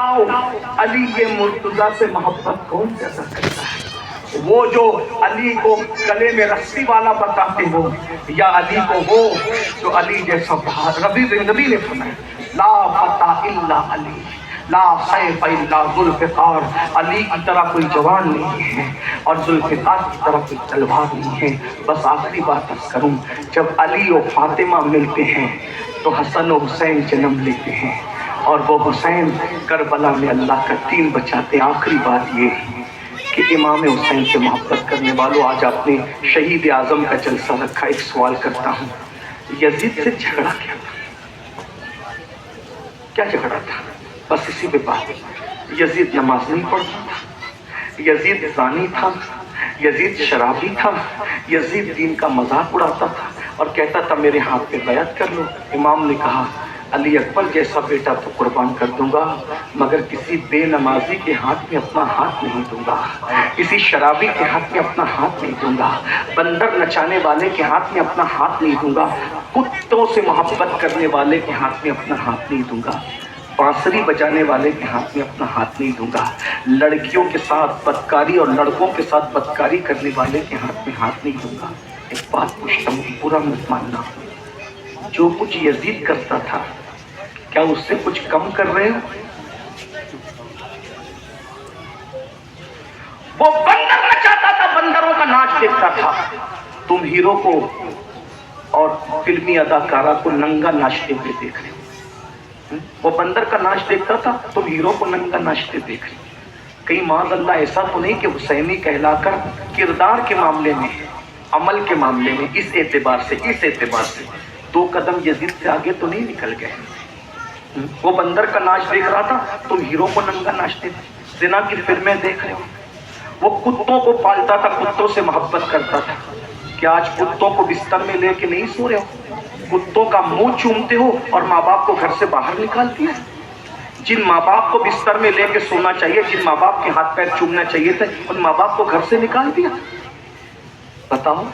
बताओ अली ये मुर्तजा से मोहब्बत कौन पैदा करता है? वो जो अली को गले में रस्सी वाला बताते हो, या अली को वो जो अली जैसा नबी ने फरमाया ला फता इल्ला अली ला सैफ इल्ला जुल्फ़िकार, अली की तरह कोई जवान नहीं है और जुल्फ़िकार की तरह कोई तलवार नहीं है। बस आखिरी बात करूं, जब अली और फातिमा मिलते हैं तो हसन और हुसैन जन्म लेते हैं और वो हुसैन करबला में अल्लाह का दीन बचाते। आखिरी बात ये कि इमाम हुसैन से मोहब्बत करने वालों, आज आपने शहीद आज़म का जलसा रखा, एक सवाल करता हूँ, यजीद से झगड़ा क्या था? क्या झगड़ा था? बस इसी पे बात। यजीद नमाज नहीं पढ़ता था, यजीद ज़ानी था, यजीद शराबी था, यजीद दीन का मजाक उड़ाता था और कहता था मेरे हाथ पे बैत कर लो। इमाम ने कहा अली अकबर जैसा बेटा तो कुर्बान कर दूंगा, मगर किसी बेनमाजी के हाथ में अपना हाथ नहीं दूंगा, किसी शराबी के हाथ में अपना हाथ नहीं दूंगा, बंदर नचाने वाले के हाथ में अपना हाथ नहीं दूंगा, कुत्तों से मोहब्बत करने वाले के हाथ में अपना हाथ नहीं दूंगा, बांसुरी बजाने वाले के हाथ में अपना हाथ नहीं दूंगा, लड़कियों के साथ बदकारी और लड़कों के साथ बदकारी करने वाले के हाथ में हाथ नहीं दूंगा। एक बात पूछता हूँ, पूरा मत मानना, जो कुछ यजीद करता था क्या उससे कुछ कम कर रहे हो? वो बंदर नचाता था, बंदरों का नाच देखता था, तुम हीरो को और फिल्मी अदाकारा को नंगा नाचते हुए देख रहे हो। वो बंदर का नाच देखता था, तुम हीरो को नंगा नाचते देख रहे हो। कहीं माज़ अल्लाह ऐसा तो नहीं कि हुसैनी कहलाकर किरदार के मामले में, अमल के मामले में, इस एतबार से 2 कदम यजीद से आगे तो नहीं निकल गए? वो बंदर का नाच देख रहा था, तुम हीरो को नंगा नाचते थे, ज़िना की फिल्में देख रहे हो। वो कुत्तों को पालता था, कुत्तों से मोहब्बत करता था, क्या आज कुत्तों को बिस्तर में लेके नहीं सो रहे हो? कुत्तों का मुंह चूमते हो और माँ बाप को घर से बाहर निकाल दिया। जिन माँ बाप को बिस्तर में लेके सोना चाहिए, जिन माँ बाप के हाथ पैर चूमना चाहिए थे, उन माँ बाप को घर से निकाल दिया। बताओ,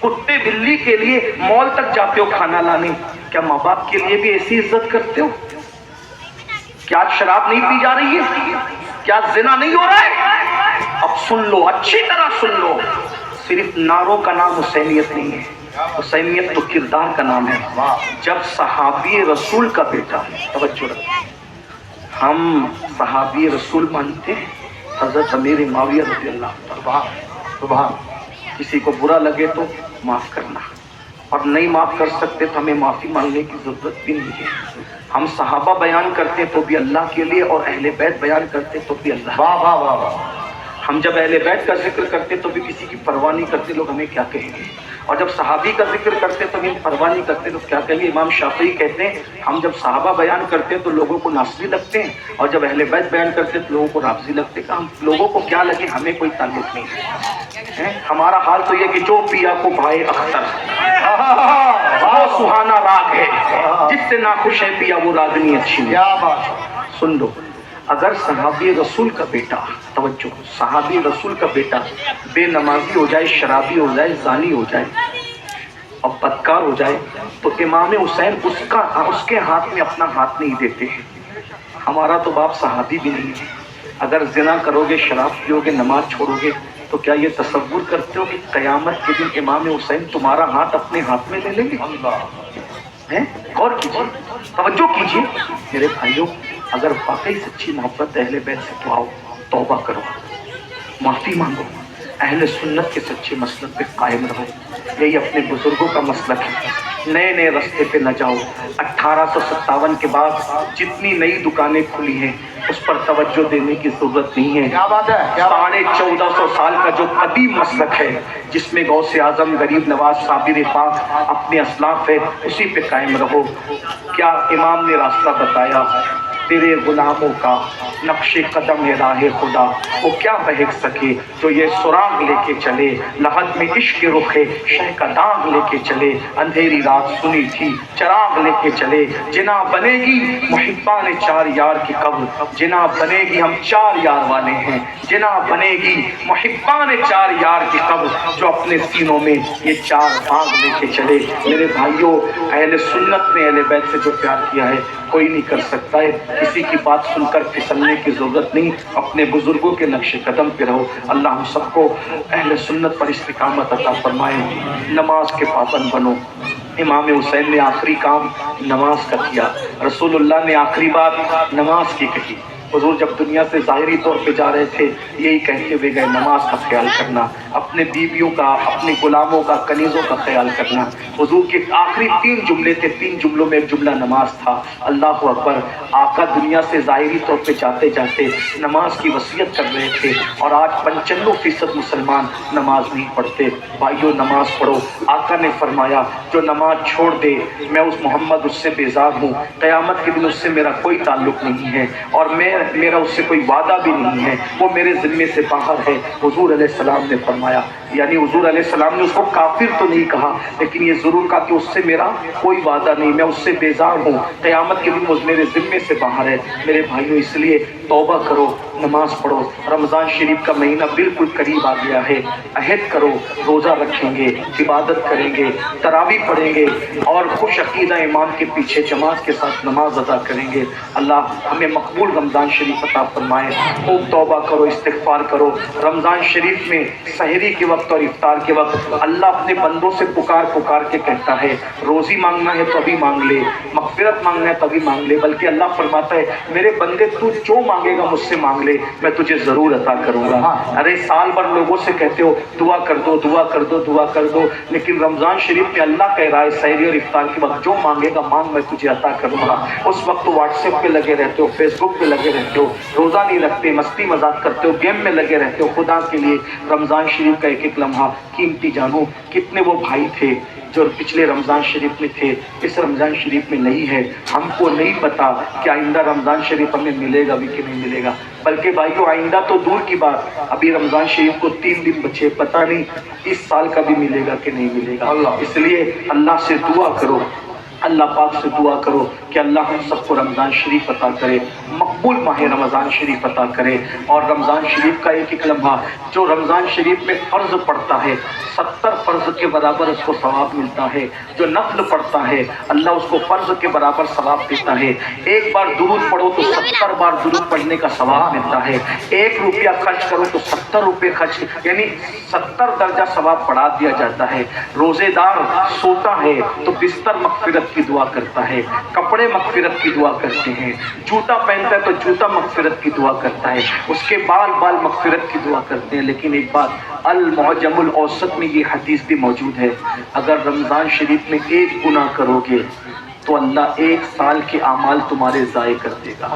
कुत्ते बिल्ली के लिए मॉल तक जाते हो खाना लाने, क्या माँ बाप के लिए भी ऐसी इज्जत करते हो? क्या शराब नहीं पी जा रही है? क्या जिना नहीं हो रहा है? अब सुन लो, अच्छी तरह सुन लो, सिर्फ नारों का नाम हुसैनियत नहीं है, हुसैनियत तो किरदार का नाम है। जब सहाबी रसूल का बेटा, तवज्जो रखो, हम सहाबी रसूल मानते हैं हजरत अमीर मुआविया रज़ियल्लाहु अन्हु। किसी को बुरा लगे तो माफ करना, और नहीं माफ कर सकते तो हमें माफी मांगने की जरूरत भी नहीं है। हम सहाबा बयान करते तो भी अल्लाह के लिए, और अहले बैत बयान करते तो भी अल्लाह। वाह वाह वाह वाह। हम जब अहले बैत का जिक्र करते तो भी किसी की परवाह नहीं करते, लोग हमें क्या कहेंगे, और जब सहाबी का जिक्र करते तो भी परवाह नहीं करते, लोग क्या कहेंगे। इमाम शाफी कहते हैं हम जब सहाबा बयान करते हैं तो लोगों को नासबी लगते हैं, और जब अहले बैत बयान करते हैं तो लोगों को राफजी लगते हैं। हम लोगों को क्या लगे, हमें कोई ताल्लुक नहीं है। हमारा हाल तो ये कि जो पिया को भाई अख्तर, वो सुहाना राग है, जिससे ना खुश है पिया वो रागनी अच्छी। क्या बात। सुन लो, अगर सहाबी रसूल का बेटा, तवज्जो, सहाबी रसूल का बेटा बेनमाजी हो जाए, शराबी हो जाए, जानी हो जाए और बदकार हो जाए, तो इमाम हुसैन उसके हाथ में अपना हाथ नहीं देते हैं। हमारा तो बाप सहाबी भी नहीं है। अगर जिना करोगे, शराब पियोगे, नमाज छोड़ोगे, तो क्या ये तसव्वुर करते हो कि क़यामत के दिन इमाम हुसैन तुम्हारा हाथ अपने हाथ में ले लेंगे? गौर कीजिए, तवज्जो कीजिए मेरे भाइयों। अगर वाकई सच्ची मोहब्बत अहले बैत से, तो आओ तौबा करो, माफ़ी मांगो, अहले सुन्नत के सच्चे मसलक पे कायम रहो। यही अपने बुजुर्गों का मसलक है। नए नए रास्ते पे न जाओ। 1857 के बाद जितनी नई दुकानें खुली हैं उस पर तवज्जो देने की जरूरत नहीं है। क्या बात है। 1450 साल का जो कदीम मसलक है, जिसमें गौसे आजम, गरीब नवाज, साबिर पाक अपने असलाफ है, उसी पे कायम रहो। क्या इमाम ने रास्ता बताया? तेरे गुलामों का नक्शे कदम है राहे खुदा, वो क्या बहक सके जो ये सुराग लेके चले। लहद में इश्क रुखे शह का दाग लेके चले, अंधेरी रात सुनी थी चराग लेके चले। जिना बनेगी मुहिब्बान चार यार की कब्र, जिना बनेगी हम 4 यार वाले हैं, जिना बनेगी मुहिब्बान 4 यार की कब्र, जो अपने सीनों में ये 4 बाग लेके चले। मेरे भाइयों, अहले सुन्नत ने अहले बैत से जो प्यार किया है कोई नहीं कर सकता है। किसी की बात सुनकर फिसलने की जरूरत नहीं, अपने बुजुर्गों के नक्शे कदम पे रहो। अल्लाह हम सबको अहले सुन्नत पर इस्तिकामत अता फरमाए, नमाज के पाबंद बनो। इमाम हुसैन ने आखिरी काम नमाज का किया, रसूलुल्लाह ने आखिरी बात नमाज की कही। हुजूर जब दुनिया से ज़ाहिरी तौर पे जा रहे थे यही कहते हुए गए, नमाज का ख्याल करना, अपने बीवियों का, अपने गुलामों का, कनीज़ों का ख्याल करना। हुजूर के आखिरी 3 जुमले थे, 3 जुमलों में एक जुमला नमाज था। अल्लाह अकबर, आका दुनिया से ज़ाहिरी तौर पे जाते जाते नमाज की वसीयत कर रहे थे और आज 95% मुसलमान नमाज नहीं पढ़ते। भाइयों नमाज पढ़ो। आका ने फरमाया जो नमाज छोड़ दे मैं उस मोहम्मद उससे बेजार हूँ, क़यामत के दिन उससे मेरा कोई ताल्लुक नहीं है और मेरा उससे कोई वादा भी नहीं है, वो मेरे ज़िम्मे से बाहर है। हुजूर अलैहिस्सलाम ने फरमाया, यानी हुजूर अलैहिस्सलाम ने उसको काफिर तो नहीं कहा, लेकिन ये ज़रूर कहा कि उससे मेरा कोई वादा नहीं, मैं उससे बेजार हूँ, क़यामत के दिन वो मेरे ज़िम्मे से बाहर है। मेरे भाइयों इसलिए तौबा करो, नमाज पढ़ो। रमज़ान शरीफ का महीना बिल्कुल करीब आ गया है। अहद करो, रोज़ा रखेंगे, इबादत करेंगे, तरावी पढ़ेंगे और खुश अकीदा इमाम के पीछे जमात के साथ नमाज अदा करेंगे। अल्लाह हमें मकबूल रमज़ान शरीफ अता फरमाए। खूब तौबा करो, इस्तिग़फ़ार करो। रमज़ान शरीफ में सहरी के वक्त और इफ्तार के वक्त अल्लाह अपने बंदों से पुकार पुकार के कहता है, रोज़ी मांगना है तो अभी मांग ले, मग़फ़िरत मांगना है तभी मांग ले। बल्कि अल्लाह फरमाता है मेरे बंदे तू जो मांगेगा मुझसे मांग ले, मैं तुझे ज़रूर अता करूँगा। अरे साल भर लोगों से कहते हो दुआ कर दो, दुआ कर दो, दुआ कर दो, लेकिन रमज़ान शरीफ में अल्लाह कह रहा है सहरी और इफ्तार के वक्त जो मांगेगा मांग, मैं तुझे अता करूँगा। उस वक्त तो व्हाट्सएप पे लगे रहते हो, फेसबुक पे लगे रहते हो, रोज़ा नहीं रखते, मस्ती मजाक करते हो, गेम में लगे रहते हो। खुदा के लिए रमज़ान शरीफ का एक एक लम्हा कीमती जानो। कितने वो भाई थे जो पिछले रमज़ान शरीफ में थे, इस रमज़ान शरीफ में नहीं है। हमको नहीं पता कि आइंदा रमज़ान शरीफ हमें मिलेगा भी कि नहीं मिलेगा। बल्कि भाइयों आइंदा तो दूर की बात, अभी रमज़ान शरीफ को 3 दिन बचे, पता नहीं इस साल का भी मिलेगा कि नहीं मिलेगा। इसलिए अल्लाह से दुआ करो, अल्लाह पाक से दुआ करो कि अल्लाह हम सबको रमज़ान शरीफ अता करे, मकबूल माह रमज़ान शरीफ अता करे। और रमज़ान शरीफ का एक एक लम्हा जो रमज़ान शरीफ में फ़र्ज़ पड़ता है 70 फ़र्ज़ के बराबर उसको सवाब मिलता है। जो नफ़ल पढ़ता है अल्लाह उसको फ़र्ज़ के बराबर सवाब देता है। एक बार दुरूद पढ़ो तो 70 बार दुरूद पढ़ने का सवाब मिलता है। 1 रुपया खर्च करो तो 70 रुपये खर्च, यानी 70 दर्जा सवाब बढ़ा दिया जाता है। रोज़ेदार सोता है तो बिस्तर मग़फ़िरत की दुआ करता है, कपड़े मग़फ़िरत की दुआ करते हैं, जूता पहनता है तो जूता मग़फ़िरत की दुआ करता है, उसके बाल मग़फ़िरत की दुआ करते हैं। लेकिन एक बात अल मुअज्जमुल औसत में ये हदीस भी मौजूद है, अगर रमज़ान शरीफ में एक गुनाह करोगे तो अल्लाह 1 साल के अमाल तुम्हारे ज़ाय कर देगा,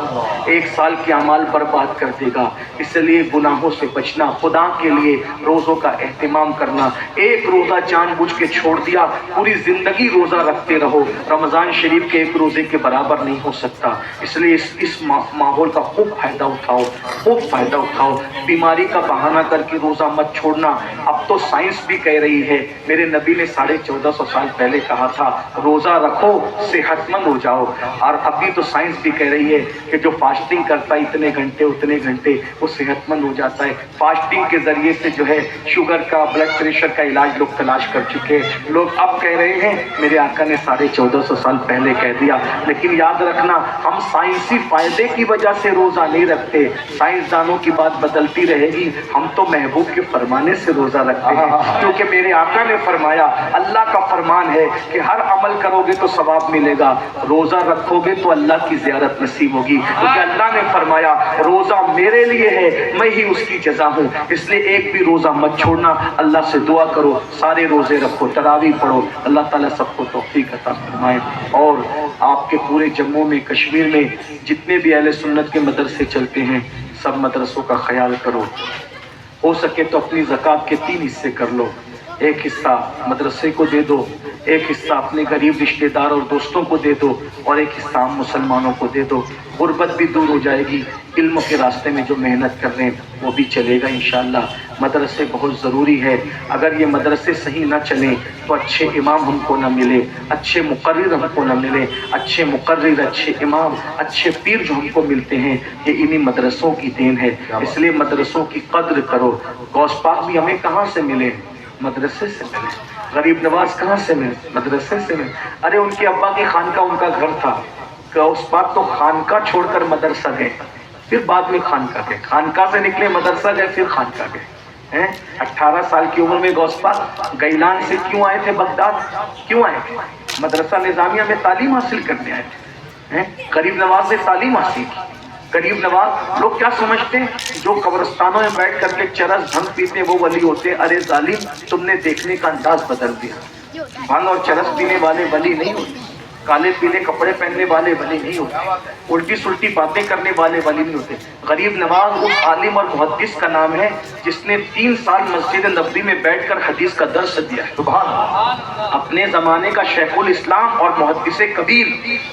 1 साल के अमाल बर्बाद कर देगा। इसलिए गुनाहों से बचना, खुदा के लिए रोज़ों का एहतिमाम करना। एक रोज़ा जानबूझ के छोड़ दिया, पूरी ज़िंदगी रोज़ा रखते रहो, रमज़ान शरीफ के एक रोज़े के बराबर नहीं हो सकता। इसलिए इस माहौल का खूब फ़ायदा उठाओ, खूब फ़ायदा उठाओ। बीमारी का बहाना करके रोज़ा मत छोड़ना। अब तो साइंस भी कह रही है, मेरे नबी ने 1450 साल पहले कहा था रोज़ा रखो सेहतमंद हो जाओ, और अभी तो साइंस भी कह रही है कि जो फास्टिंग करता है इतने घंटे उतने घंटे वो सेहतमंद हो जाता है। फास्टिंग के जरिए से जो है शुगर का, ब्लड प्रेशर का इलाज लोग तलाश कर चुके हैं। लोग अब कह रहे हैं मेरे आका ने 1450 साल पहले कह दिया। लेकिन याद रखना हम साइंसी फायदे की वजह से रोज़ा नहीं रखते, साइंसदानों की बात बदलती रहेगी, हम तो महबूब के फरमाने से रोज़ा रखते हैं। क्योंकि मेरे आका ने फरमाया, अल्लाह का फरमान है कि हर अमल करोगे तो सवाब मिलेगा, रोजा रखोगे तो अल्लाह की ज़ियारत नसीब होगी। क्योंकि अल्लाह ने फरमाया रोजा मेरे लिए है, मैं ही उसकी जज़ा हूँ। इसलिए एक भी रोजा मत छोड़ना। अल्लाह से दुआ करो, सारे रोजे रखो, तरावी पढ़ो। अल्लाह ताला सबको तौफीक अता फरमाए। और आपके पूरे जम्मू में, कश्मीर में जितने भी अहले सुन्नत के मदरसे चलते हैं, सब मदरसों का ख्याल करो। हो सके तो अपनी ज़कात के 3 हिस्से कर लो। एक हिस्सा मदरसे को दे दो, एक हिस्सा अपने गरीब रिश्तेदार और दोस्तों को दे दो, और एक हिस्सा हम मुसलमानों को दे दो। गुर्बत भी दूर हो जाएगी, इल्म के रास्ते में जो मेहनत कर रहे हैं वो भी चलेगा इंशाअल्लाह। मदरसे बहुत ज़रूरी है। अगर ये मदरसे सही ना चलें तो अच्छे इमाम हमको ना मिले, अच्छे मुकर्रिर हमको ना मिले। अच्छे मुकर्रिर, अच्छे इमाम, अच्छे पीर जो हमको मिलते हैं ये इन्हीं मदरसों की देन है। इसलिए मदरसों की कद्र करो। गौस पाक भी हमें कहाँ से मिले? मदरसे से मिले। गरीब नवाज कहाँ से मिले? मदरसे से मिले। अरे उनके अब्बा की खानका उनका घर था, کہ اس بات تو خانقاہ چھوڑ کر مدرسہ گئے، پھر بعد میں خانقاہ گئے، خانقاہ سے نکلے مدرسہ گئے، پھر خانقاہ گئے۔ 18 سال کی عمر میں غوث پاک گیلان سے کیوں آئے تھے بغداد؟ کیوں آئے تھے؟ مدرسہ نظامیہ میں تعلیم حاصل کرنے آئے تھے۔ غریب نواز سے تعلیم حاصل کی۔ غریب نواز لوگ کیا سمجھتے ہیں؟ جو قبرستانوں میں بیٹھ کر کے چرس بھنگ پیتے وہ ولی ہوتے۔ ارے ظالم، تم نے دیکھنے کا انداز بدل دیا۔ بھنگ اور چرس پینے والے ولی نہیں ہوتے، کالے پیلے کپڑے پہننے والے ولی نہیں ہوتے، الٹی سلٹی باتیں کرنے والے ولی نہیں ہوتے۔ غریب نواز اس عالم اور محدث کا نام ہے جس نے 3 سال مسجد نبوی میں بیٹھ کر حدیث کا درس دیا ہے۔ سبحان اللہ۔ اپنے زمانے کا شیخ الاسلام اور محدث کبیر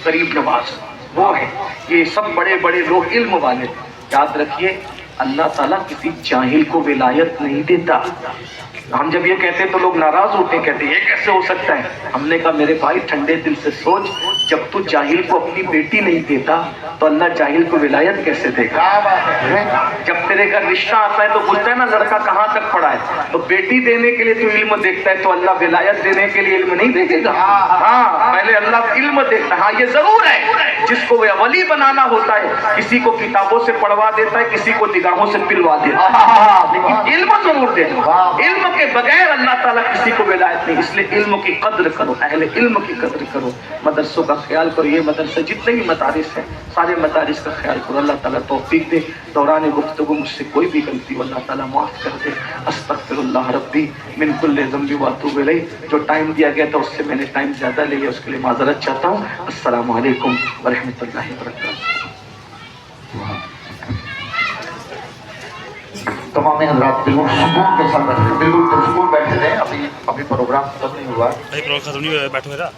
غریب نواز وہ ہے۔ یہ سب بڑے بڑے لوگ علم والے، یاد رکھیے اللہ تعالیٰ کسی جاہل کو ولایت نہیں دیتا۔ ہم جب یہ کہتے ہیں تو لوگ ناراض ہوتے ہیں، کہتے ہیں یہ کیسے ہو سکتا ہے؟ ہم نے کہا میرے بھائی ٹھنڈے دل سے سوچ، جب تو جاہل کو اپنی بیٹی نہیں دیتا تو اللہ جاہل کو ولایت کیسے دے گا؟ جب تیرے گھر رشتہ آتا ہے تو پوچھتا ہے نا لڑکا کہاں تک پڑھا ہے، تو بیٹی دینے کے لیے تو علم دیکھتا ہے، تو اللہ ولایت دینے کے لیے علم نہیں دیکھے گا؟ ہاں، پہلے اللہ علم دیکھتا ہے۔ ہاں یہ ضرور ہے، جس کو ولی بنانا ہوتا ہے کسی کو کتابوں سے پڑھوا دیتا ہے، کسی کو نگاہوں سے پلوا دیتا ہے، لیکن علم ضرور دیتا ہے۔ علم کے بغیر اللہ تعالیٰ کسی کو ولایت نہیں، اس لیے علم کی قدر کرو، اہل علم کی قدر کرو، مدرسوں کا خیال کرو۔ یہ مدرسے جتنے بھی مدارس ہیں سارے مدارس کا خیال کرو۔ اللہ تعالیٰ توفیق دے۔ دوران گفتگو مجھ سے کوئی بھی غلطی ہو اللہ تعالیٰ معاف کر دے۔ استغفر اللہ ربی من کل ذنب واتوب الیہ۔ جو ٹائم دیا گیا تھا اس سے میں نے ٹائم زیادہ لیا، اس کے لیے معذرت چاہتا ہوں۔ السلام علیکم ورحمۃ اللہ وبرکاتہ۔ تمام حضرات بالکل سکون کے ساتھ بیٹھے، بالکل پرسکون بیٹھے رہے۔ ابھی پروگرام ختم نہیں ہوا، پروگرام ختم نہیں ہوا، بیٹھو میرا